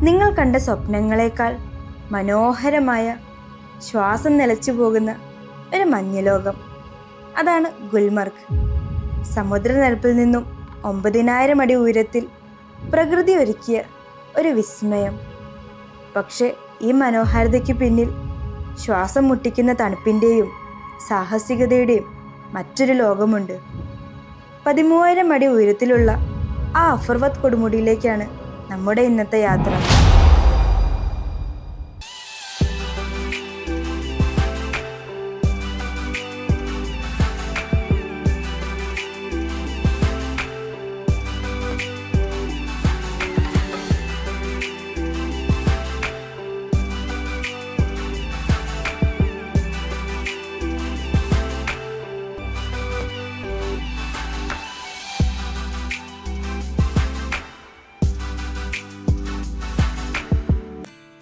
നിങ്ങൾ കണ്ട സ്വപ്നങ്ങളെക്കാൾ മനോഹരമായ, ശ്വാസം നിലച്ചു പോകുന്ന ഒരു മഞ്ഞലോകം. അതാണ് ഗുൽമർഗ്. സമുദ്രനിരപ്പിൽ നിന്നും 9,000 അടി ഉയരത്തിൽ പ്രകൃതി ഒരുക്കിയ ഒരു വിസ്മയം. പക്ഷെ ഈ മനോഹാരിതയ്ക്ക് പിന്നിൽ ശ്വാസം മുട്ടിക്കുന്ന തണുപ്പിൻ്റെയും സാഹസികതയുടെയും മറ്റൊരു ലോകമുണ്ട്. 13,000 അടി ഉയരത്തിലുള്ള ആ അഫർവത് കൊടുമുടിയിലേക്കാണ് നമ്മുടെ ഇന്നത്തെ യാത്ര.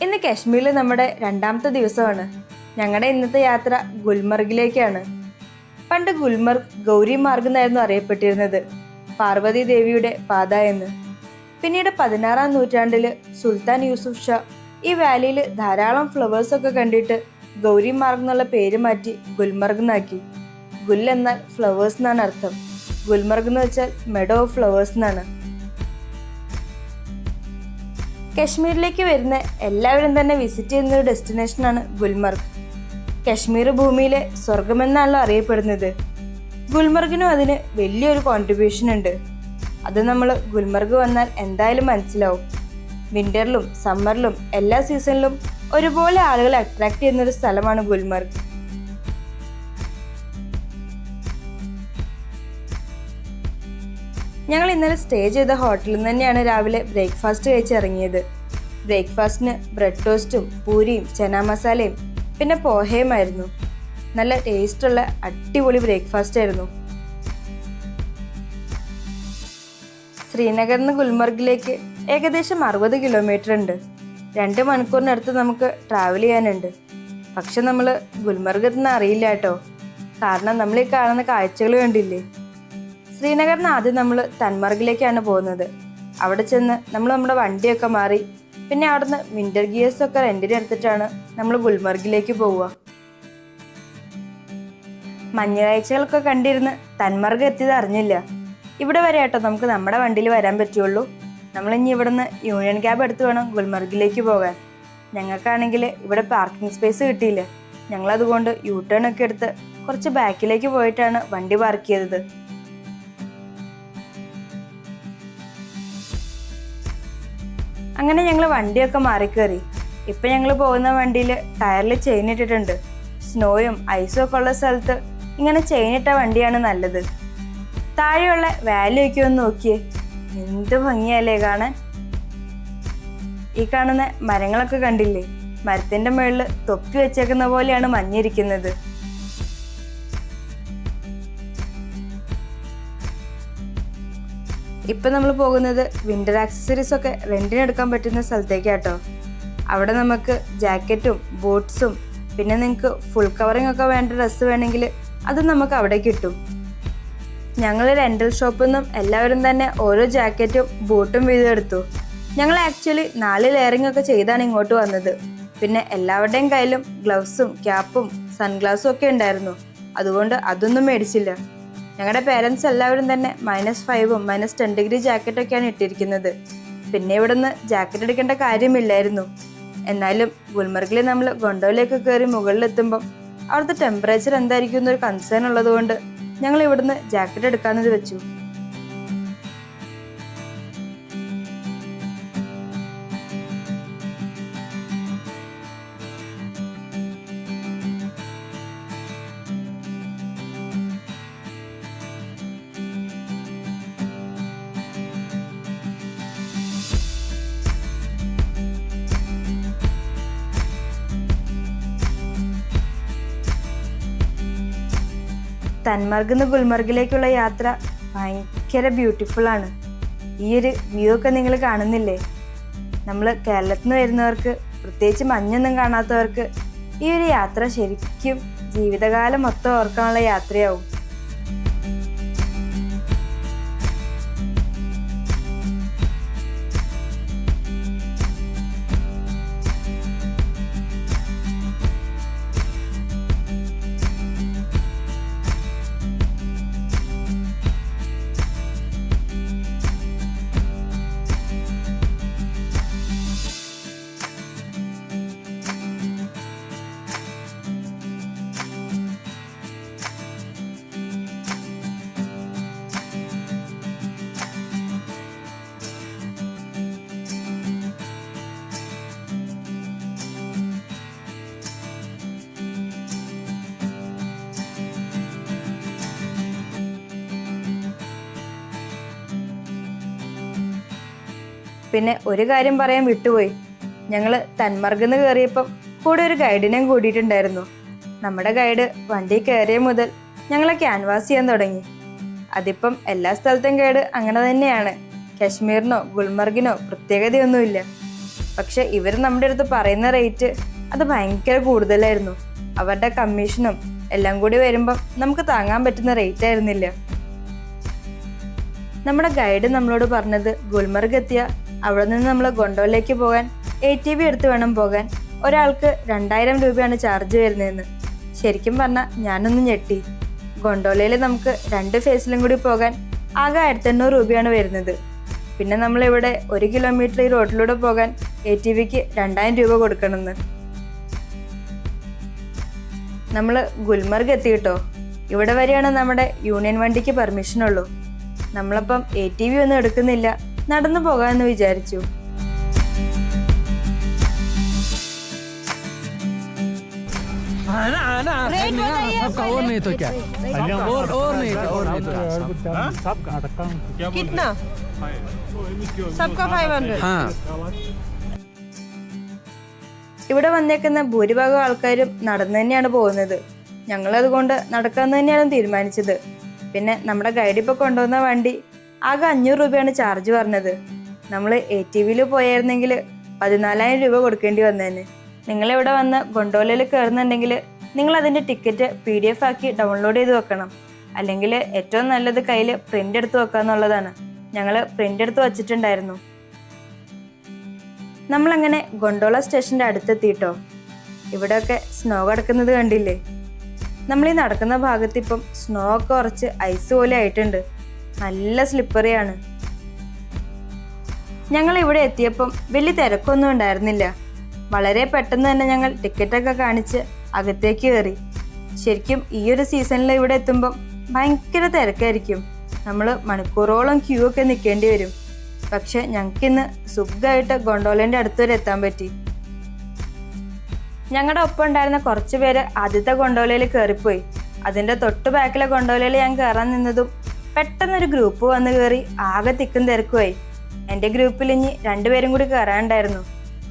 ഇന്ന് കാശ്മീരിൽ നമ്മുടെ 2ാമത്തെ ദിവസമാണ്. ഞങ്ങളുടെ ഇന്നത്തെ യാത്ര ഗുൽമർഗിലേക്കാണ്. പണ്ട് ഗുൽമർഗ് ഗൗരി മാർഗ് എന്നായിരുന്നു അറിയപ്പെട്ടിരുന്നത്, പാർവതി ദേവിയുടെ പാത എന്ന്. പിന്നീട് 16-ാം നൂറ്റാണ്ടിൽ സുൽത്താൻ യൂസുഫ് ഷാ ഈ വാലിയിൽ ധാരാളം ഫ്ലവേഴ്സൊക്കെ കണ്ടിട്ട് ഗൗരി മാർഗ് എന്നുള്ള പേര് മാറ്റി ഗുൽമർഗ് എന്നാക്കി. ഗുൽ എന്നാൽ ഫ്ലവേഴ്സ് എന്നാണ് അർത്ഥം. ഗുൽമർഗ് എന്ന് വെച്ചാൽ മെഡോ ഓഫ് ഫ്ലവേഴ്സ് എന്നാണ്. കശ്മീരിലേക്ക് വരുന്ന എല്ലാവരും തന്നെ വിസിറ്റ് ചെയ്യുന്ന ഒരു ഡെസ്റ്റിനേഷനാണ് ഗുൽമർഗ്. കശ്മീർ ഭൂമിയിലെ സ്വർഗമെന്നാണല്ലോ അറിയപ്പെടുന്നത്. ഗുൽമർഗിനും അതിന് വലിയൊരു കോൺട്രിബ്യൂഷൻ ഉണ്ട്. അത് നമ്മൾ ഗുൽമർഗ് വന്നാൽ എന്തായാലും മനസ്സിലാവും. വിൻ്ററിലും സമ്മറിലും എല്ലാ സീസണിലും ഒരുപോലെ ആളുകളെ അട്രാക്ട് ചെയ്യുന്നൊരു സ്ഥലമാണ് ഗുൽമർഗ്. ഞങ്ങൾ ഇന്നലെ സ്റ്റേ ചെയ്ത ഹോട്ടലിൽ നിന്ന് തന്നെയാണ് രാവിലെ ബ്രേക്ക്ഫാസ്റ്റ് കഴിച്ച് ഇറങ്ങിയത്. ബ്രേക്ക്ഫാസ്റ്റിന് ബ്രെഡ് ടോസ്റ്റും പൂരിയും ചന മസാലയും പിന്നെ പോഹയുമായിരുന്നു. നല്ല ടേസ്റ്റുള്ള അടിപൊളി ബ്രേക്ക്ഫാസ്റ്റ് ആയിരുന്നു. ശ്രീനഗറിൽ നിന്ന് ഗുൽമർഗിലേക്ക് ഏകദേശം 60 കിലോമീറ്റർ ഉണ്ട്. 2 മണിക്കൂറിനടുത്ത് നമുക്ക് ട്രാവൽ ചെയ്യാനുണ്ട്. പക്ഷെ നമ്മൾ ഗുൽമർഗ് എത്തുന്ന അറിയില്ല കേട്ടോ. കാരണം നമ്മൾ ഈ കാണുന്ന കാഴ്ചകൾ കണ്ടില്ലേ. ശ്രീനഗറിൽ നിന്ന് ആദ്യം നമ്മൾ തൻമർഗിലേക്കാണ് പോകുന്നത്. അവിടെ ചെന്ന് നമ്മൾ നമ്മുടെ വണ്ടിയൊക്കെ മാറി പിന്നെ അവിടുന്ന് വിൻ്റർ ഗിയേഴ്സൊക്കെ റെൻറ്റിന് എടുത്തിട്ടാണ് നമ്മൾ ഗുൽമർഗിലേക്ക് പോവുക. മഞ്ഞ് കാഴ്ചകളൊക്കെ കണ്ടിരുന്ന് തൻമർഗ് എത്തിയത് അറിഞ്ഞില്ല. ഇവിടെ വരെ കേട്ടോ നമുക്ക് നമ്മുടെ വണ്ടിയിൽ വരാൻ പറ്റുള്ളൂ. നമ്മളിനി ഇവിടുന്ന് യൂണിയൻ ക്യാബ് എടുത്ത് വേണം ഗുൽമർഗിലേക്ക് പോകാൻ. ഞങ്ങൾക്കാണെങ്കിൽ ഇവിടെ പാർക്കിംഗ് സ്പേസ് കിട്ടിയില്ല. ഞങ്ങളതുകൊണ്ട് യൂ ടേൺ ഒക്കെ എടുത്ത് കുറച്ച് ബാക്കിലേക്ക് പോയിട്ടാണ് വണ്ടി പാർക്ക് ചെയ്തത്. അങ്ങനെ ഞങ്ങൾ വണ്ടിയൊക്കെ മാറിക്കയറി. ഇപ്പം ഞങ്ങൾ പോകുന്ന വണ്ടിയിൽ ടയറിൽ ചെയിൻ ഇട്ടിട്ടുണ്ട്. സ്നോയും ഐസും ഒക്കെ ഉള്ള സ്ഥലത്ത് ഇങ്ങനെ ചെയിൻ ഇട്ട വണ്ടിയാണ് നല്ലത്. താഴെയുള്ള വാലിയൊക്കെ ഒന്ന് നോക്കിയേ, എന്ത് ഭംഗിയല്ലേ കാണാൻ. ഈ കാണുന്ന മരങ്ങളൊക്കെ കണ്ടില്ലേ, മരത്തിൻ്റെ മുകളിൽ തൊപ്പി വെച്ചേക്കുന്ന പോലെയാണ് മഞ്ഞിരിക്കുന്നത്. ഇപ്പം നമ്മൾ പോകുന്നത് വിൻ്റർ ആക്സസറീസ് ഒക്കെ റെൻറ്റിന് എടുക്കാൻ പറ്റുന്ന സ്ഥലത്തേക്കാട്ടോ. അവിടെ നമുക്ക് ജാക്കറ്റും ബൂട്ട്സും പിന്നെ നിങ്ങൾക്ക് ഫുൾ കവറിങ് ഒക്കെ വേണ്ട ഡ്രസ്സ് വേണമെങ്കിൽ അത് നമുക്ക് അവിടെ കിട്ടും. ഞങ്ങൾ റെൻ്റൽ ഷോപ്പിൽ നിന്നും എല്ലാവരും തന്നെ ഓരോ ജാക്കറ്റും ബൂട്ടും വീതം എടുത്തു. ഞങ്ങൾ ആക്ച്വലി 4 ലെയറിംഗ് ഒക്കെ ചെയ്താണ് ഇങ്ങോട്ട് വന്നത്. പിന്നെ എല്ലാവരുടെയും കയ്യിലും ഗ്ലൗസും ക്യാപ്പും സൺഗ്ലാസും ഒക്കെ ഉണ്ടായിരുന്നു. അതുകൊണ്ട് അതൊന്നും മേടിച്ചില്ല. ഞങ്ങളുടെ പേരൻസ് എല്ലാവരും തന്നെ -5ഉം -10 ഡിഗ്രി ജാക്കറ്റൊക്കെയാണ് ഇട്ടിരിക്കുന്നത്. പിന്നെ ഇവിടെ നിന്ന് ജാക്കറ്റ് എടുക്കേണ്ട കാര്യമില്ലായിരുന്നു. എന്നാലും ഗുൽമർഗിൽ നമ്മൾ ഗൊണ്ടോയിലേക്ക് കയറി മുകളിലെത്തുമ്പം അവിടുത്തെ ടെമ്പറേച്ചർ എന്തായിരിക്കും എന്നൊരു കൺസേൺ ഉള്ളതുകൊണ്ട് ഞങ്ങൾ ഇവിടുന്ന് ജാക്കറ്റ് എടുക്കാമെന്ന് വെച്ചു. തൻമർഗിൽ നിന്ന് ഗുൽമർഗിലേക്കുള്ള യാത്ര ഭയങ്കര ബ്യൂട്ടിഫുള്ളാണ്. ഈ ഒരു വ്യൂ ഒക്കെ നിങ്ങൾ കാണുന്നില്ലേ. നമ്മൾ കേരളത്തിൽ നിന്ന് വരുന്നവർക്ക്, പ്രത്യേകിച്ച് മഞ്ഞൊന്നും കാണാത്തവർക്ക് ഈ ഒരു യാത്ര ശരിക്കും ജീവിതകാലം മൊത്തം ഓർക്കാനുള്ള യാത്രയാവും. പിന്നെ ഒരു കാര്യം പറയാൻ വിട്ടുപോയി, ഞങ്ങൾ തന്മർഗന്ന് കയറിയപ്പം കൂടെ ഒരു ഗൈഡിനെയും കൂടിയിട്ടുണ്ടായിരുന്നു. നമ്മുടെ ഗൈഡ് വണ്ടി കയറിയ മുതൽ ഞങ്ങളെ ക്യാൻവാസ് ചെയ്യാൻ തുടങ്ങി. അതിപ്പം എല്ലാ സ്ഥലത്തും ഗൈഡ് അങ്ങനെ തന്നെയാണ്. കശ്മീരിനോ ഗുൽമർഗിനോ പ്രത്യേകതയൊന്നുമില്ല. പക്ഷെ ഇവർ നമ്മുടെ അടുത്ത് പറയുന്ന റേറ്റ് അത് ഭയങ്കര കൂടുതലായിരുന്നു. അവരുടെ കമ്മീഷനും എല്ലാം കൂടി വരുമ്പം നമുക്ക് താങ്ങാൻ പറ്റുന്ന റേറ്റ് ആയിരുന്നില്ല. നമ്മുടെ ഗൈഡ് നമ്മളോട് പറഞ്ഞത് ഗുൽമർഗ് എത്തിയ അവിടെ നിന്ന് നമ്മൾ ഗൊണ്ടോലയിലേക്ക് പോകാൻ ATV എടുത്ത് വേണം പോകാൻ. ഒരാൾക്ക് 2000 രൂപയാണ് ചാർജ് വരുന്നതെന്ന്. ശരിക്കും പറഞ്ഞാൽ ഞാനൊന്ന് ഞെട്ടി. ഗൊണ്ടോലയിൽ നമുക്ക് 2 ഫേസിലും കൂടി പോകാൻ ആകെ 1500 രൂപയാണ് വരുന്നത്. പിന്നെ നമ്മളിവിടെ 1 കിലോമീറ്റർ ഈ റോഡിലൂടെ പോകാൻ ATVക്ക് 2000 രൂപ കൊടുക്കണമെന്ന്. നമ്മൾ ഗുൽമർഗ് എത്തി കേട്ടോ. ഇവിടെ വരെയാണ് നമ്മുടെ യൂണിയൻ വണ്ടിക്ക് പെർമിഷൻ ഉള്ളൂ. നമ്മളപ്പം ATV ഒന്നും എടുക്കുന്നില്ല, നടന്നു പോകാമെന്ന് വിചാരിച്ചു. ഇവിടെ വന്നേക്കുന്ന ഭൂരിഭാഗം ആൾക്കാരും നടന്നു തന്നെയാണ് പോകുന്നത്. ഞങ്ങളതുകൊണ്ട് നടക്കാന്ന് തന്നെയാണ് തീരുമാനിച്ചത്. പിന്നെ നമ്മുടെ ഗൈഡ് ഇപ്പോൾ കൊണ്ടുവന്ന വണ്ടി ആകെ 500 രൂപയാണ് ചാർജ് പറഞ്ഞത്. നമ്മൾ ATVയിൽ പോയായിരുന്നെങ്കിൽ 14,000 രൂപ കൊടുക്കേണ്ടി വന്നേനെ. നിങ്ങളിവിടെ വന്ന് ഗൊണ്ടോലയിൽ കയറുന്നുണ്ടെങ്കിൽ നിങ്ങൾ അതിൻ്റെ ടിക്കറ്റ് PDF ആക്കി ഡൗൺലോഡ് ചെയ്ത് വെക്കണം. അല്ലെങ്കിൽ ഏറ്റവും നല്ലത് കയ്യിൽ പ്രിൻ്റ് എടുത്ത് വെക്കാന്നുള്ളതാണ്. ഞങ്ങൾ പ്രിൻ്റ് എടുത്ത് വച്ചിട്ടുണ്ടായിരുന്നു. നമ്മളങ്ങനെ ഗൊണ്ടോള സ്റ്റേഷൻ്റെ അടുത്തെത്തിയിട്ടോ. ഇവിടെയൊക്കെ സ്നോ കിടക്കുന്നത് കണ്ടില്ലേ? നമ്മൾ ഈ നടക്കുന്ന ഭാഗത്ത് ഇപ്പം സ്നോ ഒക്കെ കുറച്ച് ഐസ് പോലെ ആയിട്ടുണ്ട്. നല്ല സ്ലിപ്പറിയാണ്. ഞങ്ങൾ ഇവിടെ എത്തിയപ്പം വലിയ തിരക്കൊന്നും ഉണ്ടായിരുന്നില്ല. വളരെ പെട്ടെന്ന് തന്നെ ഞങ്ങൾ ടിക്കറ്റൊക്കെ കാണിച്ച് അകത്തേക്ക് കയറി. ശരിക്കും ഈ ഒരു സീസണിൽ ഇവിടെ എത്തുമ്പം ഭയങ്കര തിരക്കായിരിക്കും. നമ്മൾ മണിക്കൂറോളം ക്യൂ ഒക്കെ നിൽക്കേണ്ടി വരും. പക്ഷെ ഞങ്ങൾക്കിന്ന് സുഖമായിട്ട് ഗൊണ്ടോലേൻ്റെ അടുത്ത് വരെ എത്താൻ പറ്റി. ഞങ്ങളുടെ ഒപ്പം ഉണ്ടായിരുന്ന കുറച്ച് പേര് ആദ്യത്തെ ഗൊണ്ടോലയിൽ കയറിപ്പോയി. അതിൻ്റെ തൊട്ട് ബാക്കിലെ ഗൊണ്ടോലയിൽ ഞാൻ കയറാൻ നിന്നതും പെട്ടെന്നൊരു ഗ്രൂപ്പ് വന്ന് കയറി ആകെ തിക്കും തിരക്കുമായി. എൻ്റെ ഗ്രൂപ്പിൽ ഇനി 2 പേരും കൂടി കയറാനുണ്ടായിരുന്നു.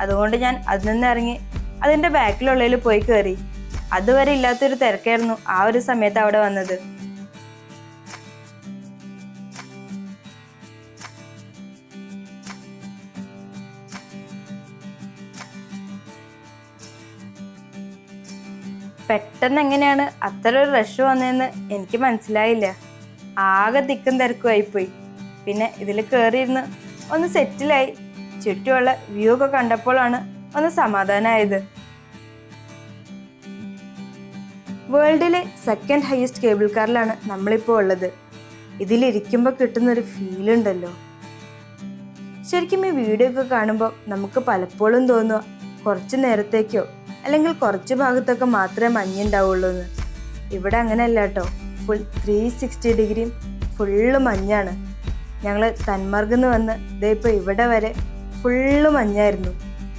അതുകൊണ്ട് ഞാൻ അതിൽ നിന്ന് ഇറങ്ങി അതിൻ്റെ ബാക്കിലുള്ളതിൽ പോയി കയറി. അതുവരെ ഇല്ലാത്തൊരു തിരക്കായിരുന്നു ആ ഒരു സമയത്ത് അവിടെ വന്നത്. പെട്ടെന്ന് എങ്ങനെയാണ് അത്ര ഒരു റഷ് വന്നതെന്ന് എനിക്ക് മനസ്സിലായില്ല. ആകെ തിക്കും തിരക്കുമായിപ്പോയി. പിന്നെ ഇതിൽ കയറിയിരുന്ന് ഒന്ന് സെറ്റിലായി. ചുറ്റുമുള്ള വ്യൂ ഒക്കെ കണ്ടപ്പോഴാണ് ഒന്ന് സമാധാനമായത്. വേൾഡിലെ 2nd ഹയസ്റ്റ് കേബിൾ കാറിലാണ് നമ്മളിപ്പോൾ ഉള്ളത്. ഇതിലിരിക്കുമ്പോൾ കിട്ടുന്നൊരു ഫീലുണ്ടല്ലോ. ശരിക്കും ഈ വീഡിയോ ഒക്കെ കാണുമ്പോൾ നമുക്ക് പലപ്പോഴും തോന്നുക കുറച്ച് നേരത്തേക്കോ അല്ലെങ്കിൽ കുറച്ച് ഭാഗത്തൊക്കെ മാത്രമേ മഞ്ഞുണ്ടാവുള്ളൂ എന്ന്. ഇവിടെ അങ്ങനെയല്ല കേട്ടോ. ഫുൾ 360 ഡിഗ്രിയും ഫുള്ള് മഞ്ഞാണ്. ഞങ്ങൾ തന്മർഗന്ന് വന്ന് ഇതേ ഇപ്പോൾ ഇവിടെ വരെ ഫുള്ള് മഞ്ഞായിരുന്നു.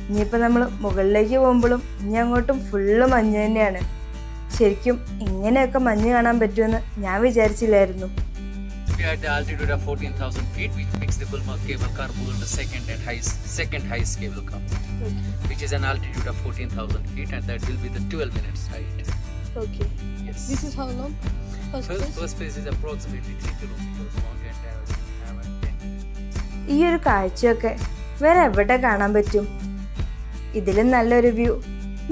ഇനിയിപ്പോൾ നമ്മൾ മുകളിലേക്ക് പോകുമ്പോഴും ഇനി അങ്ങോട്ടും ഫുള്ള് മഞ്ഞ് തന്നെയാണ്. ശരിക്കും ഇങ്ങനെയൊക്കെ മഞ്ഞ് കാണാൻ പറ്റുമെന്ന് ഞാൻ വിചാരിച്ചില്ലായിരുന്നു. We are at the altitude of 14,000 feet, which makes the Gulmarg cable car world the second highest cable car, which is an altitude of 14,000 feet, and that will be the 12 minutes height. Okay. Yes. This is how long? First phase is approximately 3 kilometers long and have a 10. ഈ ഒരു കാഴ്ചയൊക്കെ വേറെ എവിടെ കാണാൻ പറ്റും? ഇതിലും നല്ലൊരു view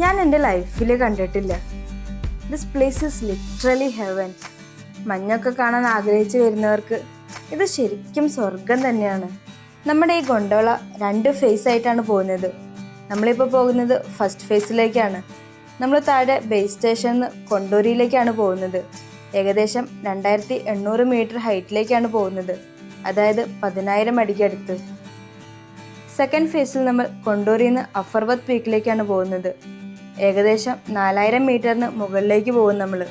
ഞാൻ എൻ്റെ ലൈഫിൽ കണ്ടിട്ടില്ല. This place is literally heaven. മഞ്ഞൊക്കെ കാണാൻ ആഗ്രഹിച്ചു വരുന്നവർക്ക് ഇത് ശരിക്കും സ്വർഗം തന്നെയാണ്. നമ്മുടെ ഈ ഗൊണ്ടോള 2 ഫേസ് ആയിട്ടാണ് പോകുന്നത്. നമ്മളിപ്പോൾ പോകുന്നത് ഫസ്റ്റ് ഫേസിലേക്കാണ്. നമ്മൾ താഴെ ബേസ് സ്റ്റേഷനിൽ നിന്ന് കൊണ്ടോരിയിലേക്കാണ് പോകുന്നത്. ഏകദേശം 2800 മീറ്റർ ഹൈറ്റിലേക്കാണ് പോകുന്നത്. അതായത് 10,000 അടിക്കടുത്ത്. സെക്കൻഡ് ഫേസിൽ നമ്മൾ കൊണ്ടോരിയിൽ നിന്ന് അഫർവത്ത് പീക്കിലേക്കാണ് പോകുന്നത്. ഏകദേശം 4000 മീറ്ററിന് മുകളിലേക്ക് പോകും നമ്മൾ.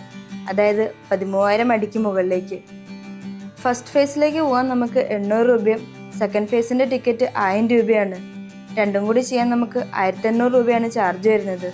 അതായത് 13,000 അടിക്ക് മുകളിലേക്ക്. ഫസ്റ്റ് ഫേസിലേക്ക് പോകാൻ നമുക്ക് 800 രൂപയും സെക്കൻഡ് ഫേസിൻ്റെ ടിക്കറ്റ് 1000 രൂപയാണ്. രണ്ടും കൂടി ചെയ്യാൻ നമുക്ക് 1500 രൂപയാണ് ചാർജ് വരുന്നത്.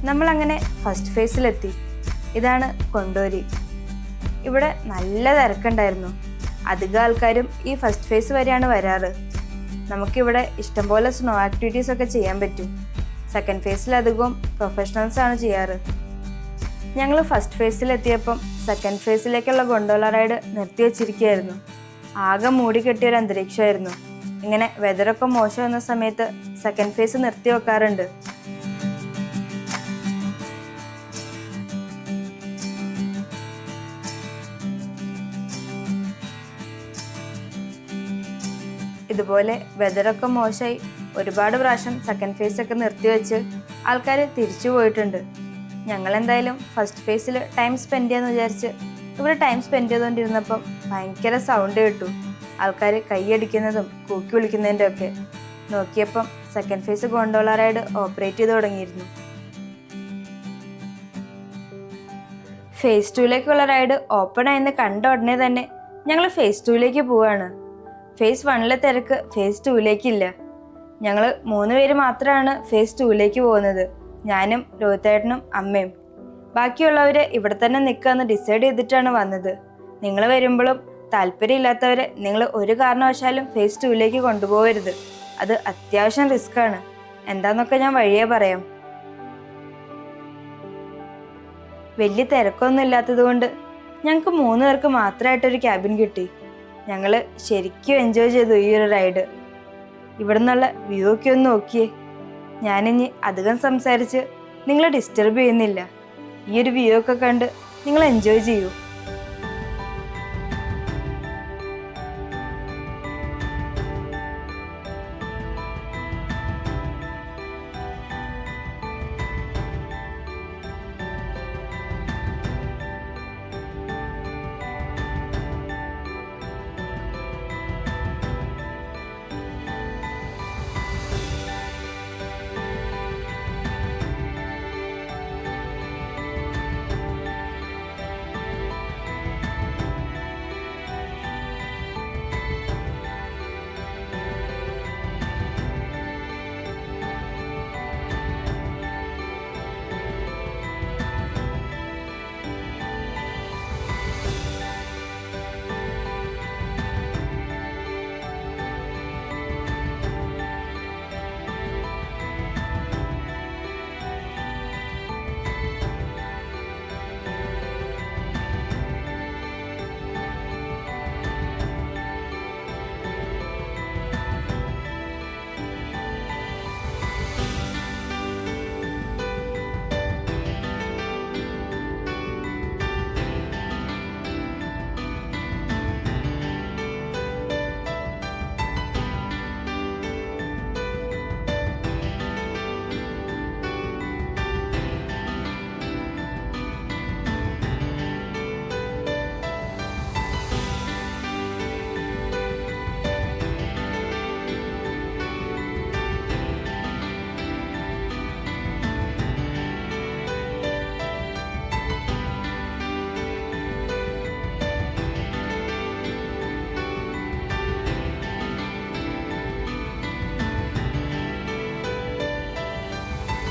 നമ്മളങ്ങനെ ഫസ്റ്റ് ഫേസിലെത്തി. ഇതാണ് കൊണ്ടോരി. ഇവിടെ നല്ല തിരക്കുണ്ടായിരുന്നു. അധികം ആൾക്കാരും ഈ ഫസ്റ്റ് ഫേസ് വരെയാണ് വരാറ്. നമുക്കിവിടെ ഇഷ്ടംപോലെ സ്നോ ആക്ടിവിറ്റീസ് ഒക്കെ ചെയ്യാൻ പറ്റും. സെക്കൻഡ് ഫേസിലധികവും പ്രൊഫഷണൽസാണ് ചെയ്യാറ്. ഞങ്ങൾ ഫസ്റ്റ് ഫേസിലെത്തിയപ്പം സെക്കൻഡ് ഫേസിലേക്കുള്ള ഗൊണ്ടോള റൈഡ് നിർത്തി വച്ചിരിക്കുകയായിരുന്നു. ആകെ മൂടിക്കെട്ടിയൊരു അന്തരീക്ഷമായിരുന്നു. ഇങ്ങനെ വെതറൊക്കെ മോശം വന്ന സമയത്ത് സെക്കൻഡ് ഫേസ് നിർത്തി വെക്കാറുണ്ട്. ഇതുപോലെ വെതറൊക്കെ മോശമായി ഒരുപാട് പ്രാവശ്യം സെക്കൻഡ് ഫേസ് ഒക്കെ നിർത്തിവെച്ച് ആൾക്കാർ തിരിച്ചു പോയിട്ടുണ്ട്. ഞങ്ങളെന്തായാലും ഫസ്റ്റ് ഫേസിൽ ടൈം സ്പെൻഡ് ചെയ്യാന്ന് വിചാരിച്ച് ഇവിടെ ടൈം സ്പെൻഡ് ചെയ്തുകൊണ്ടിരുന്നപ്പം ഭയങ്കര സൗണ്ട് കേട്ടു. ആൾക്കാർ കൈയടിക്കുന്നതും കൂക്കി വിളിക്കുന്നതിൻ്റെ ഒക്കെ. നോക്കിയപ്പം second phase gondola ride operate ചെയ്ത് തുടങ്ങിയിരുന്നു. ഫേസ് 2ലേക്കുള്ള റൈഡ് ഓപ്പൺ ആയെന്ന് കണ്ട ഉടനെ തന്നെ ഞങ്ങൾ ഫേസ് 2ലേക്ക് പോവാണ്. ഫേസ് 1ലെ തിരക്ക് ഫേസ് 2ലേക്കില്ല. ഞങ്ങൾ 3 പേര് മാത്രമാണ് ഫേസ് 2ലേക്ക് പോകുന്നത്. ഞാനും രോഹിതേട്ടനും അമ്മയും. ബാക്കിയുള്ളവർ ഇവിടെ തന്നെ നിൽക്കാമെന്ന് ഡിസൈഡ് ചെയ്തിട്ടാണ് വന്നത്. നിങ്ങൾ വരുമ്പോഴും താല്പര്യമില്ലാത്തവരെ നിങ്ങൾ ഒരു കാരണവശാലും ഫേസ് 2ലേക്ക് കൊണ്ടുപോകരുത്. അത് അത്യാവശ്യം റിസ്ക്കാണ്. എന്താന്നൊക്കെ ഞാൻ വഴിയേ പറയാം. വലിയ തിരക്കൊന്നും ഇല്ലാത്തത് കൊണ്ട് ഞങ്ങൾക്ക് 3 പേർക്ക് മാത്രമായിട്ടൊരു ക്യാബിൻ കിട്ടി. ഞങ്ങൾ ശരിക്കും എൻജോയ് ചെയ്തു ഈ ഒരു റൈഡ്. ഇവിടെ നിന്നുള്ള വ്യൂ ഒക്കെ ഒന്ന് നോക്കിയേ. ഞാനിനി അധികം സംസാരിച്ച് നിങ്ങളെ ഡിസ്റ്റർബ് ചെയ്യുന്നില്ല. ഈ ഒരു വ്യൂ ഒക്കെ കണ്ട് നിങ്ങൾ എൻജോയ് ചെയ്യൂ.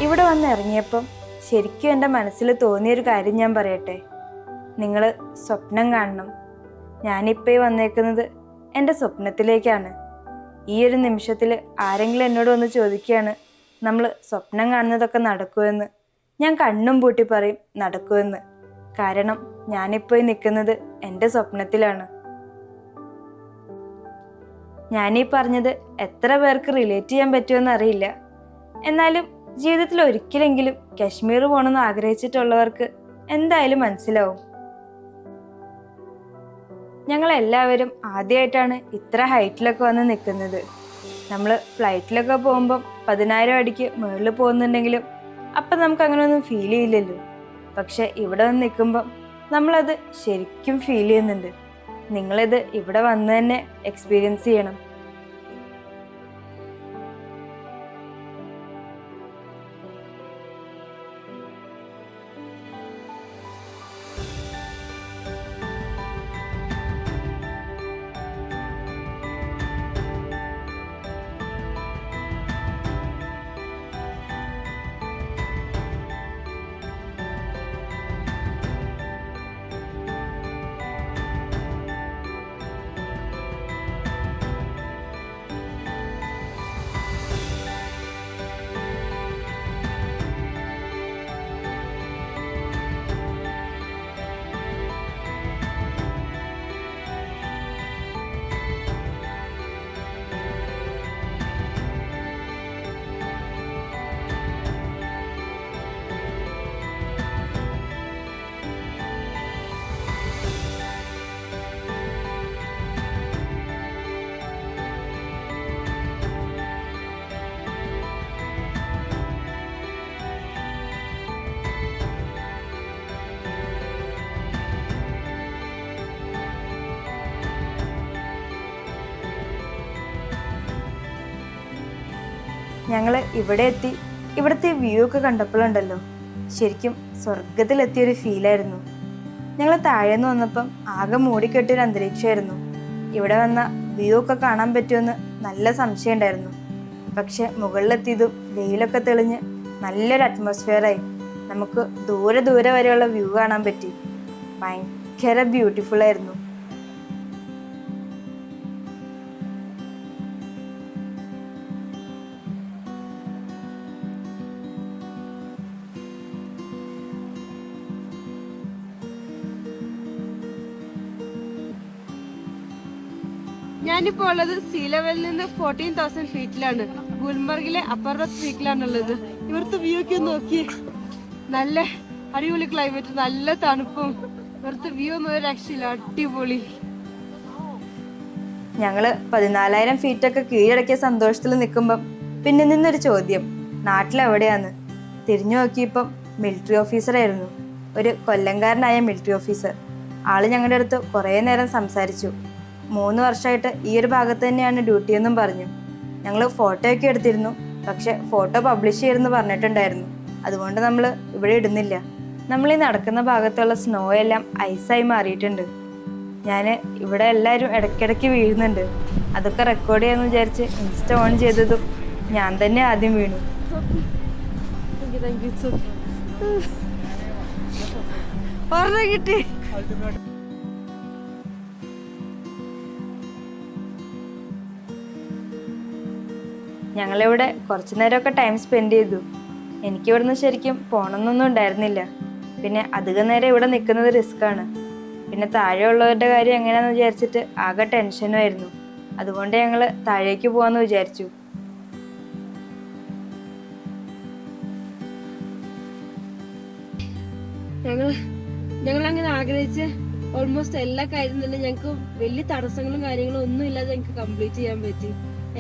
ഇവിടെ വന്ന് ഇറങ്ങിയപ്പം ശരിക്കും എൻ്റെ മനസ്സിൽ തോന്നിയൊരു കാര്യം ഞാൻ പറയട്ടെ. നിങ്ങൾ സ്വപ്നം കാണണം. ഞാനിപ്പോൾ വന്നേക്കുന്നത് എൻ്റെ സ്വപ്നത്തിലേക്കാണ്. ഈ ഒരു നിമിഷത്തിൽ ആരെങ്കിലും എന്നോട് വന്ന് ചോദിക്കുകയാണ് നമ്മൾ സ്വപ്നം കാണുന്നതൊക്കെ നടക്കുമെന്ന്. ഞാൻ കണ്ണും പൂട്ടി പറയും നടക്കുമെന്ന്. കാരണം ഞാനിപ്പോൾ നിൽക്കുന്നത് എൻ്റെ സ്വപ്നത്തിലാണ്. ഞാനീ പറഞ്ഞത് എത്ര പേർക്ക് റിലേറ്റ് ചെയ്യാൻ പറ്റുമെന്ന് അറിയില്ല. എന്നാലും ജീവിതത്തിൽ ഒരിക്കലെങ്കിലും കശ്മീർ പോകണമെന്ന് ആഗ്രഹിച്ചിട്ടുള്ളവർക്ക് എന്തായാലും മനസ്സിലാവും. ഞങ്ങളെല്ലാവരും ആദ്യമായിട്ടാണ് ഇത്ര ഹൈറ്റിലൊക്കെ വന്ന് നിൽക്കുന്നത്. നമ്മൾ ഫ്ലൈറ്റിലൊക്കെ പോകുമ്പം 10,000 അടിക്ക് മുകളിൽ പോകുന്നുണ്ടെങ്കിലും അപ്പം നമുക്ക് അങ്ങനെയൊന്നും ഫീൽ ചെയ്യില്ലല്ലോ. പക്ഷെ ഇവിടെ വന്ന് നിൽക്കുമ്പം നമ്മളത് ശരിക്കും ഫീൽ ചെയ്യുന്നുണ്ട്. നിങ്ങളിത് ഇവിടെ വന്ന് തന്നെ എക്സ്പീരിയൻസ് ചെയ്യണം. ഞങ്ങൾ ഇവിടെ എത്തി. ഇവിടുത്തെ വ്യൂ ഒക്കെ കണ്ടപ്പോഴുണ്ടല്ലോ ശരിക്കും സ്വർഗത്തിലെത്തിയൊരു ഫീലായിരുന്നു. ഞങ്ങൾ താഴേന്ന് വന്നപ്പം ആകെ മൂടിക്കെട്ടിയൊരു അന്തരീക്ഷമായിരുന്നു. ഇവിടെ വന്ന വ്യൂ ഒക്കെ കാണാൻ പറ്റുമെന്ന് നല്ല സംശയം ഉണ്ടായിരുന്നു. പക്ഷെ മുകളിലെത്തിയതും വെയിലൊക്കെ തെളിഞ്ഞ് നല്ലൊരു അറ്റ്മോസ്ഫിയറായി. നമുക്ക് ദൂരെ ദൂരെ വരെയുള്ള വ്യൂ കാണാൻ പറ്റി. ഭയങ്കര ബ്യൂട്ടിഫുൾ ആയിരുന്നു. ഞാനിപ്പോൾ ഉള്ളത് സീ ലെവലിൽ നിന്ന് 14,000 ഫീറ്റിലാണ്. ഗുൽമർഗിലെ അപ്പർ പീക്കിലാണുള്ളത്. ഇവിടുത്തെ വ്യൂ ഒക്കെ നോക്കി. നല്ല അടിപൊളി ക്ലൈമറ്റ്, നല്ല തണുപ്പും. ഇവിടുത്തെ വ്യൂ ഒന്നും ഒരു രക്ഷയില്ല, അടിപൊളി. ഞങ്ങള് 14,000 ഫീറ്റൊക്കെ കീഴടക്കിയ സന്തോഷത്തിൽ നിൽക്കുമ്പം പിന്നെ നിന്നൊരു ചോദ്യം, നാട്ടിലെവിടെയാന്ന്. തിരിഞ്ഞു നോക്കിയപ്പം മിലിറ്ററി ഓഫീസറായിരുന്നു. ഒരു കൊല്ലംകാരനായ മിലിറ്ററി ഓഫീസർ. ആള് ഞങ്ങളുടെ അടുത്ത് കുറേ നേരം സംസാരിച്ചു. 3 വർഷമായിട്ട് ഈ ഒരു ഭാഗത്ത് തന്നെയാണ് ഡ്യൂട്ടി എന്നും പറഞ്ഞു. ഞങ്ങൾ ഫോട്ടോ ഒക്കെ എടുത്തിരുന്നു. പക്ഷെ ഫോട്ടോ പബ്ലിഷ് ചെയ്തെന്ന് പറഞ്ഞിട്ടുണ്ടായിരുന്നു. അതുകൊണ്ട് നമ്മൾ ഇവിടെ ഇടുന്നില്ല. നമ്മൾ ഈ നടക്കുന്ന ഭാഗത്തുള്ള സ്നോ എല്ലാം ഐസായി മാറിയിട്ടുണ്ട്. ഞാൻ ഇവിടെ എല്ലാവരും ഇടയ്ക്കിടയ്ക്ക് വീഴുന്നുണ്ട്. അതൊക്കെ റെക്കോർഡ് ചെയ്യാമെന്ന് വിചാരിച്ച് ഇൻസ്റ്റ ഓൺ ചെയ്തതും ഞാൻ തന്നെ ആദ്യം വീണു. കിട്ടി. ഞങ്ങളിവിടെ കുറച്ചു നേരമൊക്കെ ടൈം സ്പെൻഡ് ചെയ്തു. എനിക്കിവിടുന്ന് ശരിക്കും പോകണമെന്നൊന്നും ഉണ്ടായിരുന്നില്ല. പിന്നെ അധികം നേരം ഇവിടെ നിൽക്കുന്നത് റിസ്ക്കാണ്. പിന്നെ താഴെയുള്ളവരുടെ കാര്യം എങ്ങനെയാണെന്ന് വിചാരിച്ചിട്ട് ആകെ ടെൻഷനുമായിരുന്നു. അതുകൊണ്ട് ഞങ്ങൾ താഴേക്ക് പോകാമെന്ന് വിചാരിച്ചു. ഞങ്ങൾ അങ്ങനെ ആഗ്രഹിച്ച് ഓൾമോസ്റ്റ് എല്ലാ കാര്യം തന്നെ ഞങ്ങൾക്ക് വലിയ തടസ്സങ്ങളും കാര്യങ്ങളും ഒന്നും ഇല്ലാതെ ഞങ്ങൾക്ക് കംപ്ലീറ്റ് ചെയ്യാൻ പറ്റി.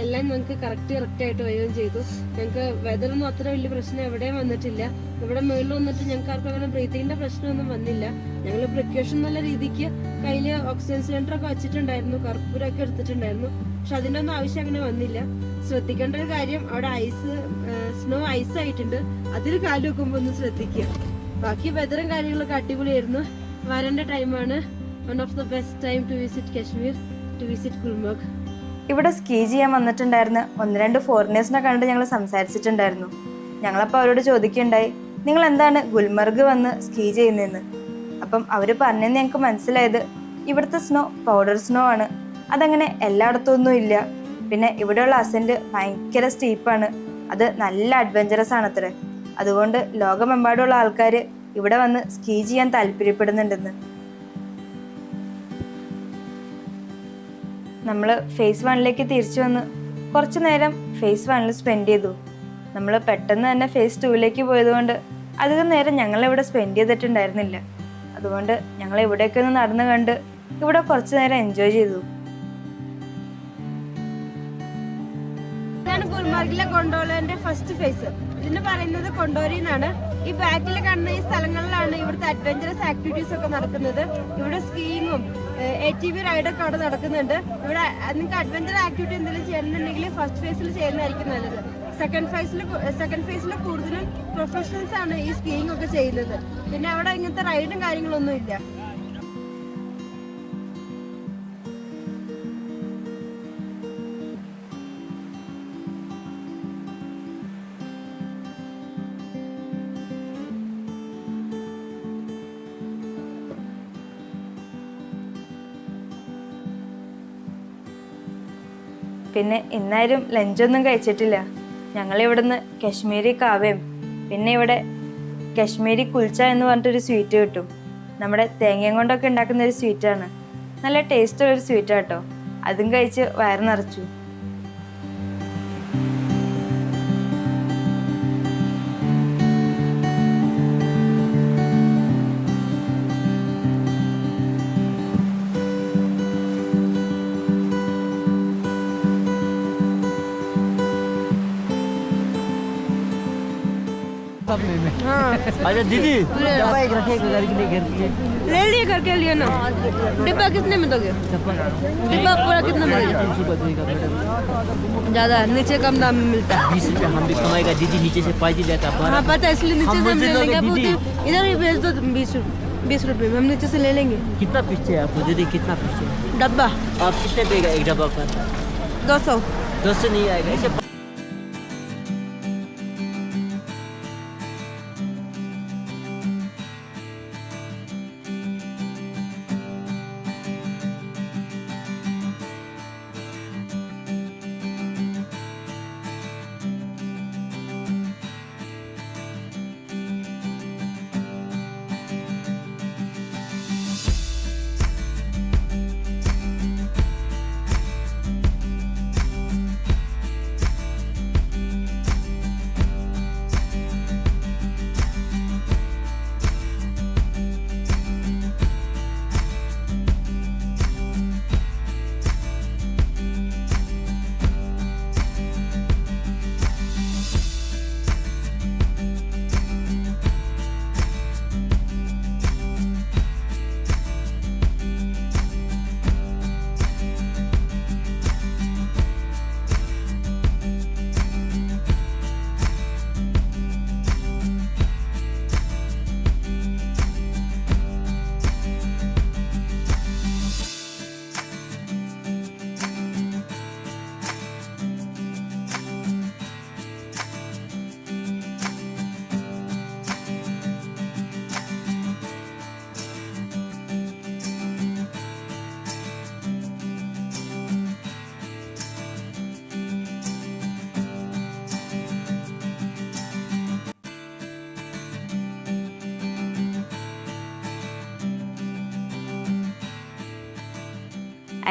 എല്ലാം ഞങ്ങൾക്ക് കറക്റ്റ് ആയിട്ട് വരികയും ചെയ്തു. ഞങ്ങൾക്ക് വെതറൊന്നും അത്ര വലിയ പ്രശ്നം എവിടെയും വന്നിട്ടില്ല. ഇവിടെ മുകളിൽ വന്നിട്ട് ഞങ്ങൾക്ക് ആർക്കും അങ്ങനെ ബ്രീത്തിങ്ങിന്റെ പ്രശ്നമൊന്നും വന്നില്ല. ഞങ്ങൾ പ്രിക്കോഷൻ എന്നുള്ള രീതിക്ക് കയ്യിൽ ഓക്സിജൻ സിലിണ്ടർ ഒക്കെ വെച്ചിട്ടുണ്ടായിരുന്നു, കർപ്പൂരമൊക്കെ എടുത്തിട്ടുണ്ടായിരുന്നു. പക്ഷെ അതിൻ്റെ ഒന്നും ആവശ്യം അങ്ങനെ വന്നില്ല. ശ്രദ്ധിക്കേണ്ട ഒരു കാര്യം, അവിടെ സ്നോ ഐസ് ആയിട്ടുണ്ട്. അതിൽ കാല് വെക്കുമ്പോൾ ഒന്ന് ശ്രദ്ധിക്കുക. ബാക്കി വെതറും കാര്യങ്ങളൊക്കെ അടിപൊളിയായിരുന്നു. വരേണ്ട ടൈമാണ്. One of the best time to visit Kashmir, to visit Gulmarg. ഇവിടെ സ്കീ ചെയ്യാൻ വന്നിട്ടുണ്ടായിരുന്ന 1-2 ഫോറിനേഴ്സിനെ കണ്ട് ഞങ്ങൾ സംസാരിച്ചിട്ടുണ്ടായിരുന്നു. ഞങ്ങളപ്പോൾ അവരോട് ചോദിക്കുകയുണ്ടായി, നിങ്ങൾ എന്താണ് ഗുൽമർഗ് വന്ന് സ്കീ ചെയ്യുന്നതെന്ന്. അപ്പം അവർ പറഞ്ഞതെന്ന് ഞങ്ങൾക്ക് മനസ്സിലായത്, ഇവിടുത്തെ സ്നോ പൗഡർ സ്നോ ആണ്. അതങ്ങനെ എല്ലായിടത്തും ഒന്നും ഇല്ല. പിന്നെ ഇവിടെയുള്ള അസെൻറ്റ് ഭയങ്കര സ്റ്റീപ്പാണ്. അത് നല്ല അഡ്വഞ്ചറസ് ആണത്രേ. അതുകൊണ്ട് ലോകമെമ്പാടുള്ള ആൾക്കാർ ഇവിടെ വന്ന് സ്കീ ചെയ്യാൻ താല്പര്യപ്പെടുന്നുണ്ടെന്ന്. നമ്മൾ ഫേസ് 1ലേക്ക് തിരിച്ചു വന്ന് കുറച്ച് നേരം ഫേസ് 1 സ്പെൻഡ് ചെയ്തു. നമ്മൾ പെട്ടെന്ന് തന്നെ ഫേസ് 2ലേക്ക് പോയതുകൊണ്ട് അധികം നേരം ഞങ്ങളിവിടെ സ്പെൻഡ് ചെയ്തിട്ടുണ്ടായിരുന്നില്ല. അതുകൊണ്ട് ഞങ്ങൾ ഇവിടേക്ക് ഒന്ന് നടന്നു കണ്ട് ഇവിടെ കുറച്ച് നേരം എൻജോയ് ചെയ്തു. ഇതാണ് ഗുൽമർഗിലെ ഗൊണ്ടോളന്റെ ഫസ്റ്റ് ഫേസ്. ഇതിന് പറയുന്നത് കൊണ്ടോരി എന്നാണ്. ഈ ബാക്കിൽ കാണുന്ന ഈ സ്ഥലങ്ങളിലാണ് ഇവിടുത്തെ അഡ്വഞ്ചറസ് ആക്ടിവിറ്റീസ് ഒക്കെ നടക്കുന്നത്. ഇവിടെ സ്കീയിങ്ങും ATV റൈഡൊക്കെ അവിടെ നടക്കുന്നുണ്ട്. ഇവിടെ നിങ്ങൾക്ക് അഡ്വഞ്ചർ ആക്ടിവിറ്റി എന്തെങ്കിലും ചെയ്യണമെന്നുണ്ടെങ്കിൽ ഫസ്റ്റ് ഫേസിൽ ചെയ്യുന്നതായിരിക്കും നല്ലത്. സെക്കൻഡ് ഫേസിൽ കൂടുതലും പ്രൊഫഷണൽസ് ആണ് ഈ സ്കീയിങ് ഒക്കെ ചെയ്യുന്നത്. പിന്നെ അവിടെ ഇങ്ങനത്തെ റൈഡും കാര്യങ്ങളൊന്നും ഇല്ല. പിന്നെ ഇന്നാരും ലഞ്ചൊന്നും കഴിച്ചിട്ടില്ല. ഞങ്ങളിവിടുന്ന് കശ്മീരി കാവയും പിന്നെ ഇവിടെ കശ്മീരി കുൽച്ച എന്ന് പറഞ്ഞിട്ടൊരു സ്വീറ്റ് കിട്ടും. നമ്മുടെ തേങ്ങയും കൊണ്ടൊക്കെ ഉണ്ടാക്കുന്ന ഒരു സ്വീറ്റാണ്. നല്ല ടേസ്റ്റുള്ളൊരു സ്വീറ്റാട്ടോ. അതും കഴിച്ച് വയറ് നിറച്ചു. सब में हाँ अच्छा दीदी डब्बा एक रखिएगा घर के लिए घर के लिए ले लिए करके लिए ना डिब्बा कितने में दोगे डिब्बा पूरा कितना में 300 का देगा मैडम ज़्यादा नीचे कम दाम में मिलता है 20 रुपये हम भी कमाएगा दीदी नीचे से पाई लेता हाँ पता है इसलिए नीचे हम से हम ले मुझे लेंगे आप दीदी। बोलते इधर ही भेज दो 20 रुपये में हम नीचे से ले लेंगे कितना पीस चाहिए आपको दीदी कितना पीस चाहिए डब्बा आप कितने देगा एक डब्बा पर 200 10 से नहीं आएगा ऐसे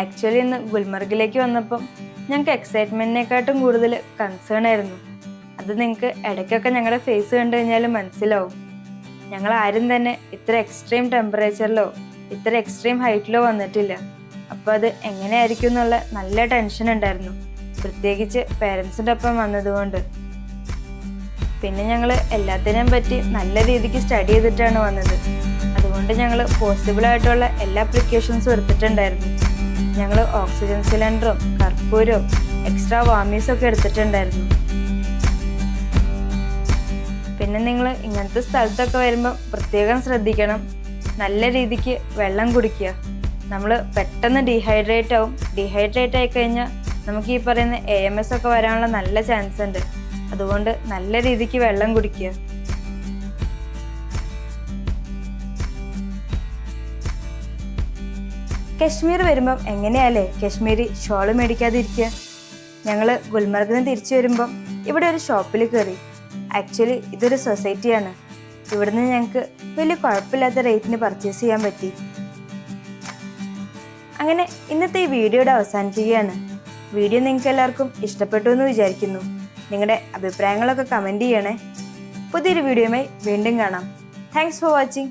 ആക്ച്വലി ഇന്ന് ഗുൽമർഗിലേക്ക് വന്നപ്പം ഞങ്ങൾക്ക് എക്സൈറ്റ്മെൻറ്റിനെക്കാട്ടും കൂടുതൽ കൺസേൺ ആയിരുന്നു. അത് നിങ്ങൾക്ക് ഇടയ്ക്കൊക്കെ ഞങ്ങളുടെ ഫേസ് കണ്ടു കഴിഞ്ഞാൽ മനസ്സിലാവും. ഞങ്ങൾ ആരും തന്നെ ഇത്ര എക്സ്ട്രീം ടെമ്പറേച്ചറിലോ ഇത്ര എക്സ്ട്രീം ഹൈറ്റിലോ വന്നിട്ടില്ല. അപ്പോൾ അത് എങ്ങനെയായിരിക്കും എന്നുള്ള നല്ല ടെൻഷൻ ഉണ്ടായിരുന്നു, പ്രത്യേകിച്ച് പേരൻസിൻ്റെ ഒപ്പം വന്നതുകൊണ്ട്. പിന്നെ ഞങ്ങൾ എല്ലാത്തിനെയും പറ്റി നല്ല രീതിക്ക് സ്റ്റഡി ചെയ്തിട്ടാണ് വന്നത്. അതുകൊണ്ട് ഞങ്ങൾ പോസിബിളായിട്ടുള്ള എല്ലാ പ്രിക്കോഷൻസും എടുത്തിട്ടുണ്ടായിരുന്നു. ഞങ്ങൾ ഓക്സിജൻ സിലിണ്ടറും കർപ്പൂരവും എക്സ്ട്രാ വാമീസും ഒക്കെ എടുത്തിട്ടുണ്ടായിരുന്നു. പിന്നെ നിങ്ങൾ ഇങ്ങനത്തെ സ്ഥലത്തൊക്കെ വരുമ്പോൾ പ്രത്യേകം ശ്രദ്ധിക്കണം, നല്ല രീതിക്ക് വെള്ളം കുടിക്കുക. നമ്മൾ പെട്ടെന്ന് ഡീഹൈഡ്രേറ്റ് ആവും. ഡീഹൈഡ്രേറ്റ് ആയി കഴിഞ്ഞാൽ നമുക്ക് ഈ പറയുന്ന AMS ഒക്കെ വരാനുള്ള നല്ല ചാൻസ് ഉണ്ട്. അതുകൊണ്ട് നല്ല രീതിക്ക് വെള്ളം കുടിക്കുക. കശ്മീർ വരുമ്പം എങ്ങനെയല്ലേ കശ്മീരി ഷോള് മേടിക്കാതിരിക്കുക. ഞങ്ങൾ ഗുൽമർഗിൽ നിന്ന് തിരിച്ചു വരുമ്പം ഇവിടെ ഒരു ഷോപ്പിൽ കയറി. ആക്ച്വലി ഇതൊരു സൊസൈറ്റിയാണ്. ഇവിടുന്ന് ഞങ്ങൾക്ക് വലിയ കുഴപ്പമില്ലാത്ത റേറ്റിന് പർച്ചേസ് ചെയ്യാൻ പറ്റി. അങ്ങനെ ഇന്നത്തെ ഈ വീഡിയോയുടെ അവസാനിക്കുകയാണ്. വീഡിയോ നിങ്ങൾക്ക് എല്ലാവർക്കും ഇഷ്ടപ്പെട്ടു എന്ന് വിചാരിക്കുന്നു. നിങ്ങളുടെ അഭിപ്രായങ്ങളൊക്കെ കമൻറ്റ് ചെയ്യണേ. പുതിയൊരു വീഡിയോയുമായി വീണ്ടും കാണാം. Thanks for watching.